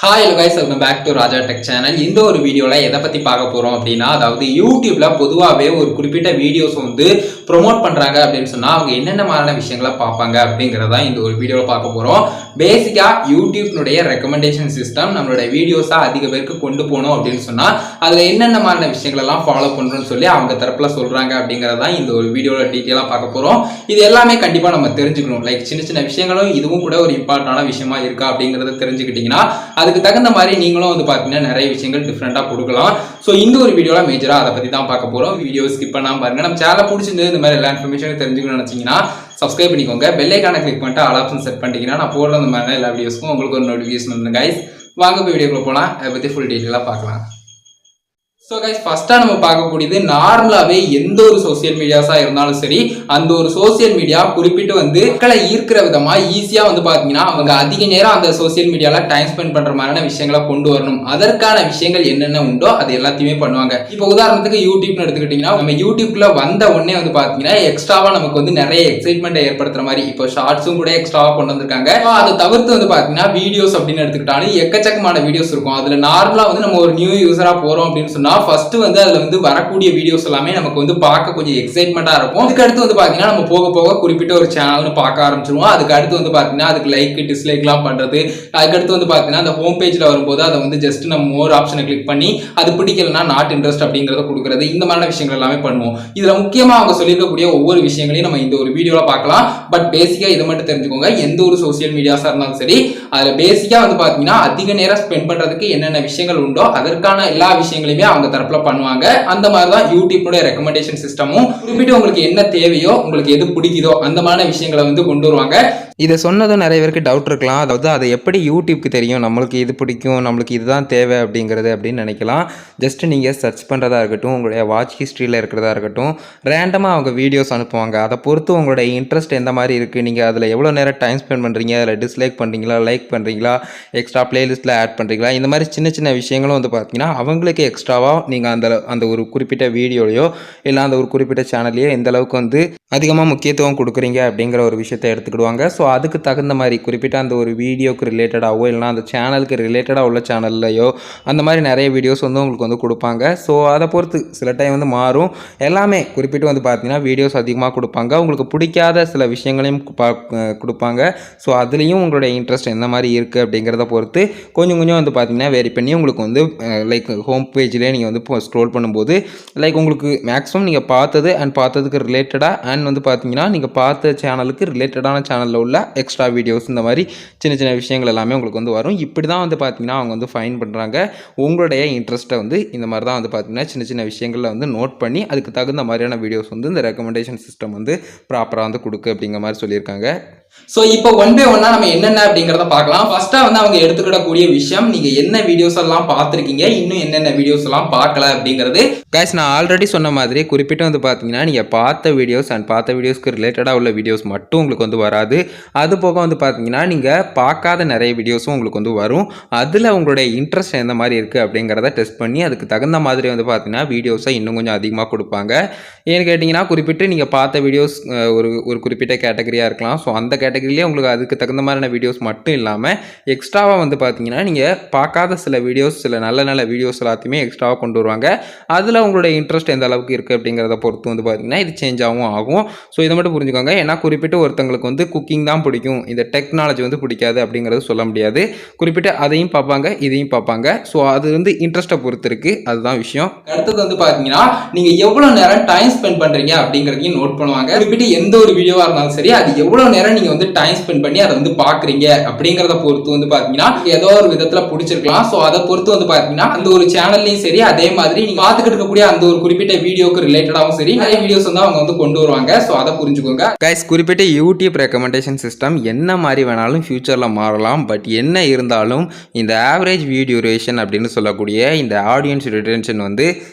Hi hello guys, welcome back to Raja tech channel. இந்த ஒரு வீடியோவில் எதை பற்றி பார்க்க போகிறோம் அப்படின்னா, அதாவது யூடியூப்ல பொதுவாகவே ஒரு குறிப்பிட்ட வீடியோஸ் வந்து ப்ரொமோட் பண்ணுறாங்க அப்படின்னு சொன்னால் அவங்க என்னென்ன மாதிரியான விஷயங்களை பார்ப்பாங்க அப்படிங்கிறதா இந்த ஒரு வீடியோவில் பார்க்க போகிறோம். பேசிக்காக யூடியூப்னுடைய ரெக்கமெண்டேஷன் சிஸ்டம் நம்மளுடைய வீடியோஸை அதிக பேருக்கு கொண்டு போகணும் அப்படின்னு சொன்னால் அதில் என்னென்ன மாதிரியான விஷயங்களெல்லாம் ஃபாலோ பண்ணுறோன்னு சொல்லி அவங்க தரப்பில் சொல்கிறாங்க அப்படிங்கிறதா இந்த ஒரு வீடியோவில் டீட்டெயிலாக பார்க்க போகிறோம். இது எல்லாமே கண்டிப்பாக நம்ம தெரிஞ்சுக்கணும். லைக் சின்ன சின்ன விஷயங்களும் இதுவும் கூட ஒரு இம்பார்ட்டண்டான விஷயமா இருக்கா அப்படிங்கிறத தெரிஞ்சுக்கிட்டிங்கன்னா அதுக்கு தகுந்த மாதிரி நீங்களும் வந்து பார்த்தீங்கன்னா நிறைய விஷயங்கள் டிஃப்ரெண்டாக கொடுக்கலாம். ஸோ இந்த ஒரு வீடியோவில் மேஜராக அதை பற்றி தான் பார்க்க போகிறோம். வீடியோ ஸ்கிப் பண்ணாமல் பாருங்க. நம்ம சேனல் பிடிச்சிருந்து இந்த மாதிரி எல்லா இன்ஃபர்மேஷனும் தெரிஞ்சுக்கணும்னு நினச்சிங்கன்னா சப்ஸ்கிரைப் பண்ணிக்கோங்க. பெல் ஐக்கானை கிளிக் பண்ணிட்டு ஆல் ஆப்ஷன் செட் பண்ணிட்டீங்கன்னா நான் போடுற அந்த மாதிரி எல்லா வீடியோஸ்க்கும் உங்களுக்கு ஒரு நோட்டிஃபிகேஷன் வந்து கைஸ். வாங்க போய் வீடியோக்குள்ள போகலாம். அதை பற்றி ஃபுல் டீட்டெயிலாக பார்க்கலாம். ஸோ கைஸ், ஃபர்ஸ்ட்டாக நம்ம பார்க்கக்கூடியது நார்மலாகவே எந்த ஒரு சோசியல் மீடியாஸாக இருந்தாலும் சரி, அந்த ஒரு சோசியல் மீடியா குறிப்பிட்டு வந்து மக்களை ஈர்க்கிற விதமாக ஈஸியாக வந்து பார்த்தீங்கன்னா அவங்க அதிக நேரம் அந்த சோசியல் மீடியாவில் டைம் ஸ்பெண்ட் பண்ணுற மாதிரியான விஷயங்களை கொண்டு வரணும். அதற்கான விஷயங்கள் என்னென்ன உண்டோ அது எல்லாத்தையுமே பண்ணுவாங்க. இப்போ உதாரணத்துக்கு யூடியூப்னு எடுத்துக்கிட்டிங்கன்னா, நம்ம யூடியூப்ல வந்த உடனே வந்து பார்த்தீங்கன்னா எக்ஸ்ட்ராவாக நமக்கு வந்து நிறைய எக்ஸைட்மெண்ட்டை ஏற்படுத்துற மாதிரி இப்போ ஷார்ட்ஸும் கூட எக்ஸ்ட்ராவாக கொண்டு வந்திருக்காங்க. அதை தவிர்த்து வந்து பார்த்தீங்கன்னா வீடியோஸ் அப்படின்னு எடுத்துக்கிட்டாலும் எக்கச்சக்கமான வீடியோஸ் இருக்கும். அதில் நார்மலாக வந்து நம்ம ஒரு நியூ யூஸராக போகிறோம் அப்படின்னு சொன்னால் ஃபர்ஸ்ட் வந்து அதுல வந்து வரக்கூடிய வீடியோஸ் எல்லாமே நமக்கு வந்து பார்க்க கொஞ்சம் எக்ஸைட்மெண்டா இருக்கும். அதுக்கு அடுத்து வந்து பாத்தீங்கன்னா நம்ம போக போக குறிப்பிட்ட ஒரு சேனல்னு பார்க்க ஆரம்பிச்சிருவோம். அதுக்கு அடுத்து வந்து பாத்தீங்கன்னா அதுக்கு லைக் டிஸ்லைக் எல்லாம் பண்றது, அதுக்கடுத்து வந்து பாத்தீங்கன்னா அந்த ஹோம் பேஜ்ல வரும்போது அதை வந்து ஜஸ்ட் நம்ம மோர் ஆப்ஷனை கிளிக் பண்ணி அது பிடிக்கலன்னா நாட் இன்ட்ரெஸ்ட் அப்படிங்கறத கொடுக்கறது, இந்த மாதிரியான விஷயங்கள் எல்லாமே பண்ணுவோம். இதுல முக்கியமா அவங்க சொல்லியிருக்கக்கூடிய ஒவ்வொரு விஷயங்களையும் நம்ம இந்த ஒரு வீடியோல பார்க்கலாம். பட் பேசிக்கா இதை மட்டும் தெரிஞ்சுக்கோங்க, எந்த ஒரு சோசியல் மீடியாஸா இருந்தாலும் சரி அதுல பேசிக்கா வந்து பாத்தீங்கன்னா அதிக நேரம் ஸ்பெண்ட் பண்றதுக்கு என்னென்ன விஷயங்கள் உண்டோ அதற்கான எல்லா விஷயங்களையுமே அவங்க தரப்புல பண்ணுவாங்க. அந்த மாதிரி தான் யூடியூப்னுடைய ரெக்கமெண்டேஷன் சிஸ்டமும் குறிப்பிட்டு உங்களுக்கு என்ன தேவையோ, உங்களுக்கு எது பிடிக்குதோ அந்த மாதிரி விஷயங்களை வந்து கொண்டு வருவாங்க. இதை சொன்னதும் நிறைய பேருக்கு டவுட் இருக்கலாம். அதாவது அதை எப்படி யூடியூப்க்கு தெரியும் நம்மளுக்கு இது பிடிக்கும், நம்மளுக்கு இதுதான் தேவை அப்படிங்கிறது அப்படின்னு நினைக்கலாம். ஜஸ்ட் நீங்கள் சர்ச் பண்ணுறதா இருக்கட்டும், உங்களுடைய வாட்ச் ஹிஸ்ட்ரியில் இருக்கிறதா இருக்கட்டும், ரேண்டமாக அவங்க வீடியோஸ் அனுப்புவாங்க. அதை பொறுத்து உங்களுடைய இன்ட்ரெஸ்ட் எந்த மாதிரி இருக்குது, நீங்கள் அதில் எவ்வளோ நேரம் டைம் ஸ்பெண்ட் பண்ணுறீங்க, அதில் டிஸ்லைக் பண்ணுறீங்களா, லைக் பண்ணுறீங்களா, எக்ஸ்ட்ரா பிளேலிஸ்ட்டில் ஆட் பண்ணுறீங்களா, இந்த மாதிரி சின்ன சின்ன விஷயங்களும் வந்து பார்த்தீங்கன்னா அவங்களுக்கு எக்ஸ்ட்ராவாக நீங்கள் அந்த ஒரு குறிப்பிட்ட வீடியோலையோ இல்லை அந்த ஒரு குறிப்பிட்ட சேனல்லையோ எந்த அளவுக்கு வந்து அதிகமாக முக்கியத்துவம் கொடுக்குறீங்க அப்படிங்கிற ஒரு விஷயத்தை எடுத்துக்கிடுவாங்க. ஸோ அதுக்கு தகுந்த மாதிரி குறிப்பிட்ட அந்த ஒரு வீடியோக்கு ரிலேட்டடாகவோ இல்லைனா அந்த சேனலுக்கு ரிலேட்டடாக உள்ள சேனல்லையோ அந்த மாதிரி நிறைய வீடியோஸ் வந்து உங்களுக்கு வந்து கொடுப்பாங்க. ஸோ அதை பொறுத்து சில டைம் வந்து மாறும். எல்லாமே குறிப்பிட்டு வந்து பார்த்தீங்கன்னா வீடியோஸ் அதிகமாக கொடுப்பாங்க. உங்களுக்கு பிடிக்காத சில விஷயங்களையும் கொடுப்பாங்க. ஸோ அதுலேயும் உங்களுடைய இன்ட்ரெஸ்ட் எந்த மாதிரி இருக்குது அப்படிங்கிறத பொறுத்து கொஞ்சம் கொஞ்சம் வந்து பார்த்தீங்கன்னா வேரி பண்ணி உங்களுக்கு வந்து லைக் ஹோம் பேஜ்லேயே நீங்கள் வந்து இப்போ ஸ்க்ரோல் பண்ணும்போது லைக் உங்களுக்கு மேக்ஸிமம் நீங்கள் பார்த்தது அண்ட் பார்த்ததுக்கு ரிலேட்டடாக அண்ட் வந்து பார்த்தீங்கன்னா நீங்கள் பார்த்த சேனலுக்கு ரிலேட்டடான சேனலில் உள்ள எக்ஸ்ட்ரா வீடியோஸ் இந்த மாதிரி சின்ன சின்ன விஷயங்கள் எல்லாமே உங்களுக்கு வந்து வரும். இப்படி தான் வந்து பார்த்தீங்கன்னா அவங்க வந்து ஃபைன் பண்ணுறாங்க. உங்களுடைய இன்ட்ரெஸ்ட்டை வந்து இந்த மாதிரி தான் வந்து பார்த்தீங்கன்னா சின்ன சின்ன விஷயங்களில் வந்து நோட் பண்ணி அதுக்கு தகுந்த மாதிரியான வீடியோஸ் வந்து இந்த ரெக்கமெண்டேஷன் சிஸ்டம் வந்து ப்ராப்பராக வந்து கொடுக்கு அப்படிங்கிற மாதிரி சொல்லியிருக்காங்க. ஸோ இப்போ ஒன் பை ஒன்னா நம்ம என்னென்ன அப்படிங்கிறத பார்க்கலாம். ஃபர்ஸ்டா வந்து அவங்க எடுத்துக்கிடக்கூடிய விஷயம், நீங்க என்ன வீடியோஸ் எல்லாம் பார்த்துருக்கீங்க, இன்னும் என்னென்ன வீடியோஸ் எல்லாம் பார்க்கல அப்படிங்கிறது. கைஸ், நான் ஆல்ரெடி சொன்ன மாதிரி குறிப்பிட்டு வந்து பார்த்தீங்கன்னா நீங்கள் பார்த்த வீடியோஸ் அண்ட் பார்த்த வீடியோஸ்க்கு ரிலேட்டடாக உள்ள வீடியோஸ் மட்டும் உங்களுக்கு வந்து வராது. அது போக வந்து பார்த்தீங்கன்னா நீங்கள் பார்க்காத நிறைய வீடியோஸும் உங்களுக்கு வந்து வரும். அதில் உங்களுடைய இன்ட்ரெஸ்ட் எந்த மாதிரி இருக்குது அப்படிங்கிறத டெஸ்ட் பண்ணி அதுக்கு தகுந்த மாதிரி வந்து பார்த்தீங்கன்னா வீடியோஸை இன்னும் கொஞ்சம் அதிகமாக கொடுப்பாங்க. ஏன்னு கேட்டிங்கன்னா குறிப்பிட்டு நீங்கள் பார்த்த வீடியோஸ் ஒரு குறிப்பிட்ட கேட்டகரியாக இருக்கலாம். ஸோ அந்த கேட்டகரியிலே உங்களுக்கு அதுக்கு தகுந்த மாதிரியான வீடியோஸ் மட்டும் இல்லாமல் எக்ஸ்ட்ராவாக வந்து பார்த்தீங்கன்னா நீங்கள் பார்க்காத சில வீடியோஸ், சில நல்ல நல்ல வீடியோஸ் எல்லாத்தையுமே எக்ஸ்ட்ராவாக கொண்டு வருவாங்க. அதில் உங்களுடைய இன்ட்ரெஸ்ட் எந்த அளவுக்கு இருக்குது அப்படிங்கிறத பொறுத்து வந்து பார்த்தீங்கன்னா இது சேஞ்ச் ஆகும். ஸோ இதை மட்டும் புரிஞ்சுக்கோங்க. ஏன்னா குறிப்பிட்டு ஒருத்தங்களுக்கு வந்து குக்கிங் தான் பிடிக்கும், இந்த டெக்னாலஜி வந்து பிடிக்காது அப்படிங்கிறது சொல்ல முடியாது. குறிப்பிட்டு அதையும் பார்ப்பாங்க, இதையும் பார்ப்பாங்க. ஸோ அது வந்து இன்ட்ரெஸ்ட்டை பொறுத்து இருக்குது, அதுதான் விஷயம். அடுத்தது வந்து பார்த்தீங்கன்னா நீங்கள் எவ்வளோ நேரம் டைம் ஸ்பெண்ட் பண்ணுறீங்க அப்படிங்கிறதையும் நோட் பண்ணுவாங்க. குறிப்பிட்டு எந்த ஒரு வீடியோவாக இருந்தாலும் சரி அது எவ்வளோ நேரம் நீங்கள் வந்து டைம் ஸ்பெண்ட் பண்ணி அதை வந்து பார்க்குறீங்க அப்படிங்கிறத பொறுத்து வந்து பார்த்தீங்கன்னா ஏதோ ஒரு விதத்தில் பிடிச்சிருக்கலாம். ஸோ அதை பொறுத்து வந்து பார்த்தீங்கன்னா அந்த ஒரு சேனல்லையும் சரி அதே மாதிரி நீங்கள் பார்த்துக்கிட்டு இருக்கக்கூடிய அந்த ஒரு குறிப்பிட்ட வீடியோக்கு ரிலேட்டடாகவும் சரி நிறைய வீடியோஸ் வந்து அவங்க வந்து கொண்டு வருவாங்க. ஸோ அதை புரிஞ்சுக்கோங்க. கைஸ், குறிப்பிட்ட யூடியூப் ரெக்கமெண்டேஷன் சிஸ்டம் என்ன மாதிரி வேணாலும் ஃபியூச்சரில் மாறலாம். பட் என்ன இருந்தாலும் இந்த ஆவரேஜ் வியூ டியூரேஷன் அப்படின்னு சொல்லக்கூடிய இந்த ஆடியன்ஸ் ரிட்டென்ஷன் வந்து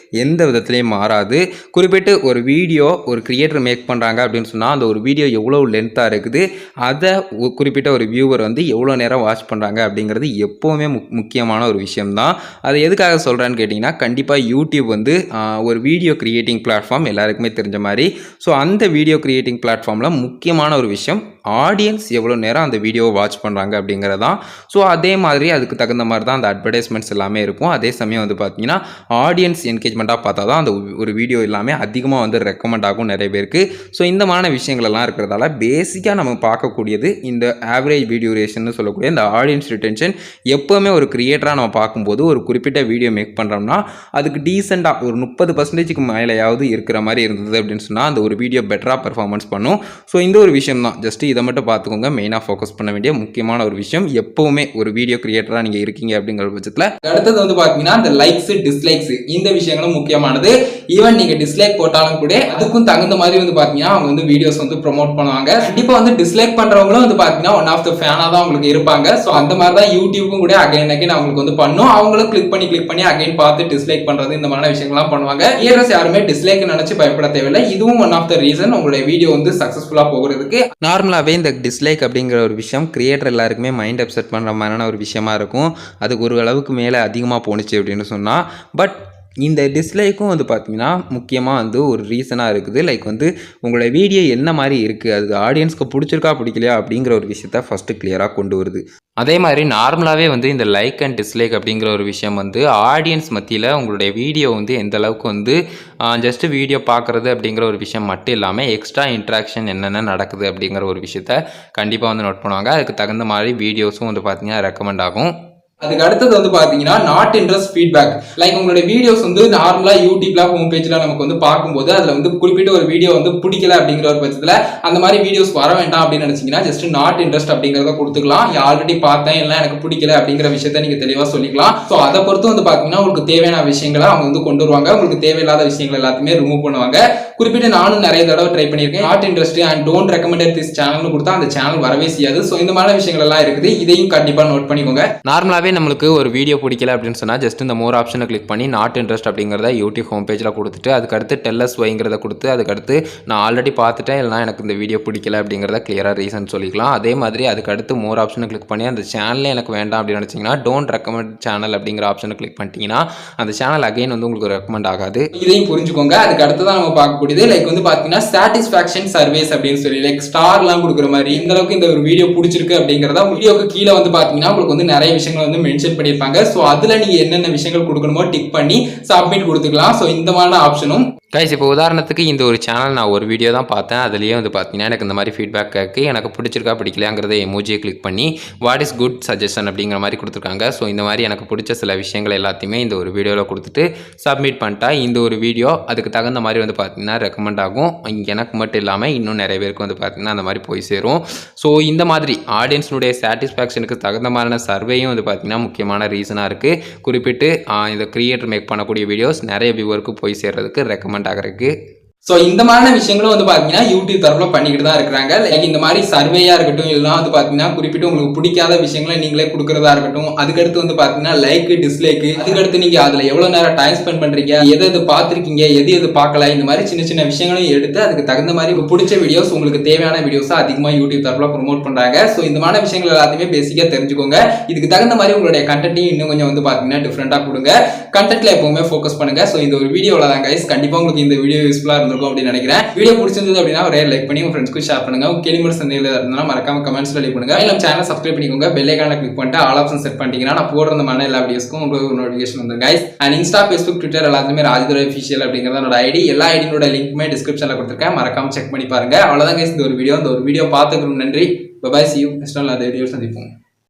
எந்த விதத்துலையும் மாறாது. குறிப்பிட்டு ஒரு வீடியோ ஒரு கிரியேட்டர் மேக் பண்ணுறாங்க அப்படின்னு சொன்னால் அந்த ஒரு வீடியோ எவ்வளோ லென்த்தாக இருக்குது, அதை குறிப்பிட்ட ஒரு வியூவர் வந்து எவ்வளோ நேரம் வாட்ச் பண்ணுறாங்க அப்படிங்கிறது எப்போவுமே முக்கியமான ஒரு விஷயம்தான். அதை எதுக்காக சொல்கிறேன்னு கேட்டிங்கன்னா கண்டிப்பாக யூடியூப் வந்து ஒரு வீடியோ கிரியேட்டிங் பிளாட்ஃபார்ம் எல்லாருக்குமே தெரிஞ்ச மாதிரி. ஸோ அந்த வீடியோ கிரியேட்டிங் பிளாட்ஃபார்மில் முக்கியமான ஒரு விஷயம் ஆடியன்ஸ் எவ்வளோ நேரம் அந்த வீடியோவை வாட்ச் பண்ணுறாங்க அப்படிங்கிறதான். ஸோ அதே மாதிரி அதுக்கு தகுந்த மாதிரி தான் அந்த அட்வர்டைஸ்மெண்ட்ஸ் எல்லாமே இருக்கும். அதே சமயம் வந்து பார்த்தீங்கன்னா ஆடியன்ஸ் என்கேஜ்மெண்ட்டாக பார்த்தா தான் அந்த ஒரு வீடியோ எல்லாமே அதிகமாக வந்து ரெக்கமெண்ட் ஆகும் நிறைய பேருக்கு. ஸோ இந்த மாதிரி விஷயங்கள்லாம் இருக்கிறதால பேசிக்காக நம்ம பார்க்கக்கூடியது இந்த ஆவரேஜ் வீடியோ டியூரேஷன் சொல்லக்கூடிய இந்த ஆடியன்ஸ் ரிட்டென்ஷன். எப்போவுமே ஒரு கிரியேட்டராக நம்ம பார்க்கும்போது ஒரு குறிப்பிட்ட வீடியோ மேக் பண்ணுறோம்னா அதுக்கு டீசெண்டாக ஒரு 30%க்கு மேலேயாவது இருக்கிற மாதிரி இருந்தது அப்படின்னு சொன்னால் அந்த ஒரு வீடியோ பெட்டராக பெர்ஃபார்மன்ஸ் பண்ணும். ஸோ இந்த ஒரு விஷயம் தான், ஜஸ்ட் இதை மட்டும் பார்த்துக்கோங்க. மெயினாக ஃபோக்கஸ் பண்ண வேண்டிய முக்கியமான ஒரு விஷயம் எப்போவுமே ஒரு வீடியோ கிரியேட்டராக நீங்கள் இருக்கீங்க அப்படிங்கிற பட்சத்தில். அடுத்தது வந்து பார்த்தீங்கன்னா இந்த லைக்ஸ் டிஸ்லைக்ஸ் இந்த விஷயங்களும் முக்கியமானது. ஈவன் நீங்கள் டிஸ்லைக் போட்டாலும் கூட அதுக்கும் தகுந்த மாதிரி வந்து பார்த்தீங்கன்னா அவங்க வந்து வீடியோஸ் வந்து ப்ரொமோட் பண்ணுவாங்க. கண்டிப்பாக வந்து டிஸ்லைக் பண்ணுறவங்களும் வந்து பார்த்தீங்கன்னா ஒன் ஆஃப் த ஃபேனாக தான் உங்களுக்கு இருப்பாங்க. ஸோ அந்த மாதிரி தான் யூடியூப்பும் கூட அகைன் அவங்களுக்கு வந்து பண்ணும். அவங்களும் கிளிக் பண்ணி அகைன் பார்த்து டிஸ்லைக் பண்ணுறது இந்த மாதிரி விஷயங்கள்லாம் பண்ணுவாங்க. கிரியேட்டர்ஸ் யாருமே டிஸ்லைக் நினைச்சு பயப்பட தேவையில்லை. இதுவும் ஒன் ஆஃப் த ரீசன் உங்களுடைய வீடியோ வந்து சக்ஸஸ்ஃபுல்லாக போகிறதுக்கு. நார்மலாகவே இந்த டிஸ்லைக் அப்படிங்கிற ஒரு விஷயம் கிரியேட்டர் எல்லாருக்குமே மைண்ட் அப்செட் பண்ணுற மாதிரியான ஒரு விஷயமா இருக்கும். அதுக்கு ஒரு அளவுக்கு மேலே அதிகமாக போணுச்சு அப்படின்னு சொன்னால். பட் இந்த டிஸ்லைக்கும் வந்து பார்த்தீங்கன்னா முக்கியமாக வந்து ஒரு ரீசனாக இருக்குது. லைக் வந்து உங்களோட வீடியோ என்ன மாதிரி இருக்குது, அது ஆடியன்ஸ்க்கு பிடிச்சிருக்கா பிடிக்கலையா அப்படிங்கிற ஒரு விஷயத்த ஃபஸ்ட்டு கிளியராக கொண்டு வருது. அதே மாதிரி நார்மலாகவே வந்து இந்த லைக் அண்ட் டிஸ்லைக் அப்படிங்கிற ஒரு விஷயம் வந்து ஆடியன்ஸ் மத்தியில் உங்களுடைய வீடியோ வந்து எந்த அளவுக்கு வந்து ஜஸ்ட்டு வீடியோ பார்க்குறது அப்படிங்கிற ஒரு விஷயம் மட்டும் இல்லாமல் எக்ஸ்ட்ரா இன்ட்ராக்ஷன் என்னென்ன நடக்குது அப்படிங்கிற ஒரு விஷயத்த கண்டிப்பாக வந்து நோட் பண்ணுவாங்க. அதுக்கு தகுந்த மாதிரி வீடியோஸும் வந்து பார்த்தீங்கன்னா ரெக்கமெண்ட் ஆகும். அதுக்கு அடுத்தது வந்து பாத்தீங்கன்னா நாட் இன்ட்ரெஸ்ட் ஃபீட்பேக். லைக் உங்களுடைய வீடியோஸ் வந்து நார்மலா யூடியூப்ல ஹோம் பேஜ்ல நமக்கு வந்து பார்க்கும்போது அதுல வந்து குறிப்பிட்ட ஒரு வீடியோ வந்து பிடிக்கல அப்படிங்கிற ஒரு பட்சத்துல அந்த மாதிரி வீடியோஸ் வர வேண்டாம் அப்படின்னு நினைச்சீங்கன்னா ஜஸ்ட் நாட் இன்ட்ரெஸ்ட் அப்படிங்கறத கொடுத்துக்கலாம். ஆல்ரெடி பார்த்தேன் இல்லை எனக்கு பிடிக்கல அப்படிங்கிற விஷயத்த நீங்க தெளிவா சொல்லிக்கலாம். ஸோ அதை பொறுத்து வந்து பாத்தீங்கன்னா உங்களுக்கு தேவையான விஷயங்களை அவங்க வந்து கொண்டு வருவாங்க. உங்களுக்கு தேவையில்லாத விஷயங்கள் எல்லாத்தையுமே ரிமூவ் பண்ணுவாங்க. குறிப்பிட்ட நானும் நிறைய தடவை ட்ரை பண்ணியிருக்கேன். Not interest and don't recommended this சேனல்னு கொடுத்தா அந்த சேனல் வரவே செய்யாது. ஸோ இந்த மாதிரி விஷயங்கள் எல்லாம் இருக்குது. இதையும் கண்டிப்பா நோட் பண்ணிக்கோங்க. நார்மலாகவே நம்மளுக்கு ஒரு வீடியோ பிடிக்கல அப்படின்னு சொன்னால் ஜஸ்ட் இந்த மோர் ஆப்ஷனை கிளிக் பண்ணி நாட் இன்ட்ரெஸ்ட் அப்படிங்கிறத யூடியூப் ஹோம் பேஜில் கொடுத்துட்டு அதுக்கடுத்து டெல்லஸ் ஒய்ங்கிறத கொடுத்து அதுக்கடுத்து நான் ஆல்ரெடி பார்த்துட்டேன் இல்லைனா எனக்கு இந்த வீடியோ பிடிக்கல அப்படிங்கிறத கிளியராக ரீசன் சொல்லிக்கலாம். அதே மாதிரி அதுக்கடுத்து மோர் ஆப்ஷனை கிளிக் பண்ணி அந்த சேனலே எனக்கு வேண்டாம் அப்படின்னு நினச்சிங்கன்னா டோன்ட் ரெக்கமெண்ட் சேனல் அப்படிங்கிற ஆப்ஷனை கிளிக் பண்ணிட்டீங்கன்னா அந்த சேனல் அகைன் வந்து உங்களுக்கு ரெக்கமெண்ட் ஆகாது. இதையும் புரிஞ்சுக்கோங்க. அதுக்கு அடுத்து தான் நம்ம பார்க்கக்கூடியது லைக் வந்து பார்த்தீங்கன்னா சாட்டிஸ்ஃபேக்ஷன் சர்வேஸ் அப்படின்னு சொல்லி லைக் ஸ்டார்லாம் கொடுக்குற மாதிரி இந்த அளவுக்கு இந்த ஒரு வீடியோ பிடிச்சிருக்கு அப்படிங்கிறத வீடியோக்கு கீழே வந்து பார்த்தீங்கன்னா உங்களுக்கு வந்து நிறைய விஷயங்கள் வந்து மென்ஷன் பண்ணியிருப்பாங்க. ஸோ அதில் நீங்கள் என்னென்ன விஷயங்கள் கொடுக்கணுமோ டிக் பண்ணி சப்மிட் கொடுத்துக்கலாம். ஸோ இந்த மாதிரி ஆப்ஷனும் கைஸ் இப்போ உதாரணத்துக்கு இந்த ஒரு சேனல் நான் ஒரு வீடியோ தான் பார்த்தேன். அதுலேயே வந்து பார்த்தீங்கன்னா எனக்கு இந்த மாதிரி ஃபீட்பேக் கேட்கு எனக்கு பிடிச்சிருக்கா பிடிக்கலையாங்கிறத எமோஜியை கிளிக் பண்ணி வாட் இஸ் குட் சஜஷன் அப்படிங்கிற மாதிரி கொடுத்துருக்காங்க. ஸோ இந்த மாதிரி எனக்கு பிடிச்ச சில விஷயங்கள் எல்லாத்தையுமே இந்த ஒரு வீடியோவில் கொடுத்துட்டு சப்மிட் பண்ணிட்டா இந்த ஒரு வீடியோ அதுக்கு தகுந்த மாதிரி வந்து பார்த்தீங்கன்னா ரெக்கமெண்ட் ஆகும். எனக்கு மட்டும் இல்லாமல் இன்னும் நிறைய பேருக்கு வந்து பார்த்தீங்கன்னா அந்த மாதிரி போய் சேரும். ஸோ இந்த மாதிரி ஆடியன்ஸினுடைய சாட்டிஸ்ஃபேக்ஷனுக்கு தகுந்த மாதிரியான சர்வேயும் வந்து பார்த்தீங்கன்னா முக்கியமான ரீசனாக இருக்குது. குறிப்பிட்டு இந்த கிரியேட்டர் மேக் பண்ணக்கூடிய வீடியோஸ் நிறைய வியூவருக்கு போய் சேர்றதுக்கு ரெக்கமெண்ட் ஆகிறதுக்கு. ஸோ இந்த மாதிரியான விஷயங்களும் வந்து பார்த்தீங்கன்னா யூடியூப் தரப்புல பண்ணிக்கிட்டு தான் இருக்கிறாங்க. லைக் இந்த மாதிரி சர்வேயா இருக்கட்டும் இல்லைனா வந்து பார்த்தீங்கன்னா குறிப்பிட்டு உங்களுக்கு பிடிக்காத விஷயங்களை நீங்களே கொடுக்குறதா இருக்கட்டும். அதுக்கடுத்து வந்து பார்த்தீங்கன்னா லைக் டிஸ்லைக், அதுக்கடுத்து நீங்க அதில் எவ்வளோ நேரம் டைம் ஸ்பெண்ட் பண்றீங்க, எது பார்த்துருக்கீங்க, எது பார்க்கல, இந்த மாதிரி சின்ன சின்ன விஷயங்களையும் எடுத்து அதுக்கு தகுந்த மாதிரி உங்களுக்கு பிடிச்ச வீடியோஸ் உங்களுக்கு தேவையான வீடியோஸை அதிகமாக யூடியூப் தரப்புல ப்ரொமோட் பண்றாங்க. ஸோ இந்த மாதிரி விஷயங்கள் எல்லாத்தையுமே பேசிக்காக தெரிஞ்சுக்கோங்க. இதுக்கு தகுந்த மாதிரி உங்களுடைய கண்டென்ட்டையும் இன்னும் கொஞ்சம் வந்து பார்த்தீங்கன்னா டிஃப்ரெண்டாக கொடுங்க. கண்டென்ட்ல எப்பவுமே ஃபோக்கஸ் பண்ணுங்க. ஸோ இந்த ஒரு வீடியோவில் தான் கைஸ் கண்டிப்பாக உங்களுக்கு இந்த வீடியோ யூஸ்ஃபுல்லாக இருக்கும் அப்படின்னு நினைக்கிறேன். வீடியோ பிடிச்சிருந்தது அப்படின்னா ஒரே லைக் பண்ணி உங்க ஃப்ரெண்ட்ஸ்க்கு ஷேர் பண்ணுங்க. கேள்வி சந்தேகம் இருந்தாலும் மறக்காம கமெண்ட்ஸ்ல லீவ் பண்ணுங்க. நம்ம சேனலை சப்ஸ்கிரைப் பண்ணிக்கோங்க. பெல் ஐகானை கிளிக் பண்ணிட்டு ஆல் ஆப்ஷன் செட் பண்ணிட்டீங்கன்னா நான் போடுற மாதிரி எல்லா வீடியோஸ்க்கும் உங்களுக்கு நோட்டிஃபிகேஷன் வந்துடும் guys. And Insta, Facebook, Twitter Rajadurai official official அப்படிங்கிறத என்னோட ஐடி. எல்லா ஐடியோட லிங்க்குமே டிஸ்கிரிப்ஷன்ல கொடுத்துருக்கேன். மறக்காம செக் பண்ணி பாருங்க. அவ்வளவுதான் கைஸ் இந்த ஒரு வீடியோ. இந்த ஒரு வீடியோ பார்த்துக்கு நன்றி. Bye bye. see you next time. அதே வீடியோ சந்திப்போம்.